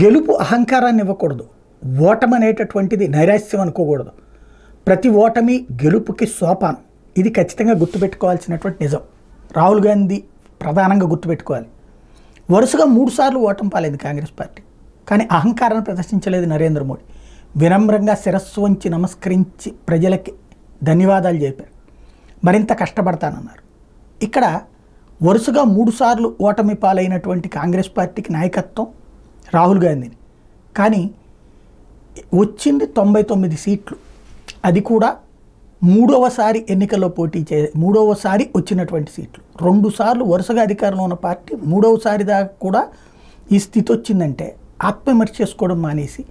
గెలుపు అహంకారాన్ని ఇవ్వకూడదు. ఓటమి అనేటటువంటిది నైరాశ్యం అనుకోకూడదు. ప్రతి ఓటమి గెలుపుకి సోపానం. ఇది ఖచ్చితంగా గుర్తుపెట్టుకోవాల్సినటువంటి నిజం. రాహుల్ గాంధీ ప్రధానంగా గుర్తుపెట్టుకోవాలి. వరుసగా 3 సార్లు ఓటమి పాలైంది కాంగ్రెస్ పార్టీ. కానీ అహంకారాన్ని ప్రదర్శించలేదు నరేంద్ర మోడీ. వినమ్రంగా శిరస్సు వంచి నమస్కరించి ప్రజలకి ధన్యవాదాలు చెప్పారు. మరింత కష్టపడతానన్నారు. ఇక్కడ వరుసగా 3 సార్లు ఓటమి పాలైనటువంటి కాంగ్రెస్ పార్టీకి నాయకత్వం రాహుల్ గాంధీని. కానీ వచ్చింది 99 సీట్లు. అది కూడా మూడవసారి ఎన్నికల్లో మూడవసారి వచ్చినటువంటి సీట్లు. 2 సార్లు వరుసగా అధికారంలో ఉన్న పార్టీ మూడవసారి దాకా కూడా ఈ స్థితి వచ్చిందంటే ఆత్మవిమర్శ చేసుకోవడం మానేసి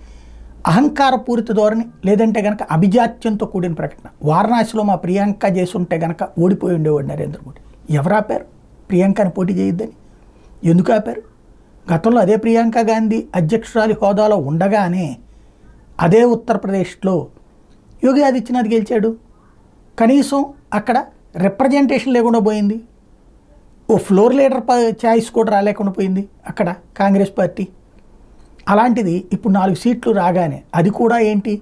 అహంకారపూరిత ధోరణి, లేదంటే కనుక అభిజాత్యంతో కూడిన ప్రకటన. వారణాసిలో మా ప్రియాంక చేసి ఉంటే కనుక ఓడిపోయి ఉండేవాడు నరేంద్ర మోడీ. ఎవరు ఆపారు ప్రియాంకని పోటీ చేయొద్దని? ఎందుకు ఆపారు? గతంలో అదే ప్రియాంక గాంధీ అధ్యక్షురాలి హోదాలో ఉండగానే అదే ఉత్తరప్రదేశ్లో యోగి ఆదిత్యనాథ్ గెలిచాడు. కనీసం అక్కడ రిప్రజెంటేషన్ లేకుండా పోయింది. ఓ ఫ్లోర్ లీడర్ ఛాయిస్ కూడా రాలేకుండా పోయింది అక్కడ కాంగ్రెస్ పార్టీ. అలాంటిది ఇప్పుడు 4 సీట్లు రాగానే, అది కూడా ఏంటి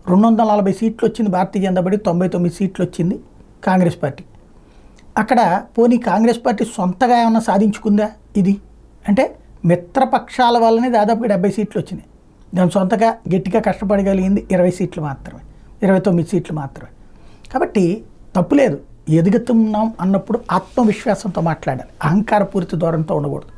240 సీట్లు వచ్చింది భారతీయ జనతా పార్టీ, 99 సీట్లు వచ్చింది కాంగ్రెస్ పార్టీ. అక్కడ పోనీ కాంగ్రెస్ పార్టీ సొంతగా ఏమన్నా సాధించుకుందా? ఇది అంటే మిత్రపక్షాల వల్లనే దాదాపుగా 70 సీట్లు వచ్చినాయి. దాని సొంతగా గట్టిగా కష్టపడగలిగింది 20 సీట్లు మాత్రమే, 29 సీట్లు మాత్రమే. కాబట్టి తప్పులేదు, ఎదుగుతున్నాం అన్నప్పుడు ఆత్మవిశ్వాసంతో మాట్లాడాలి, అహంకారపూరిత ధోరణితో ఉండకూడదు.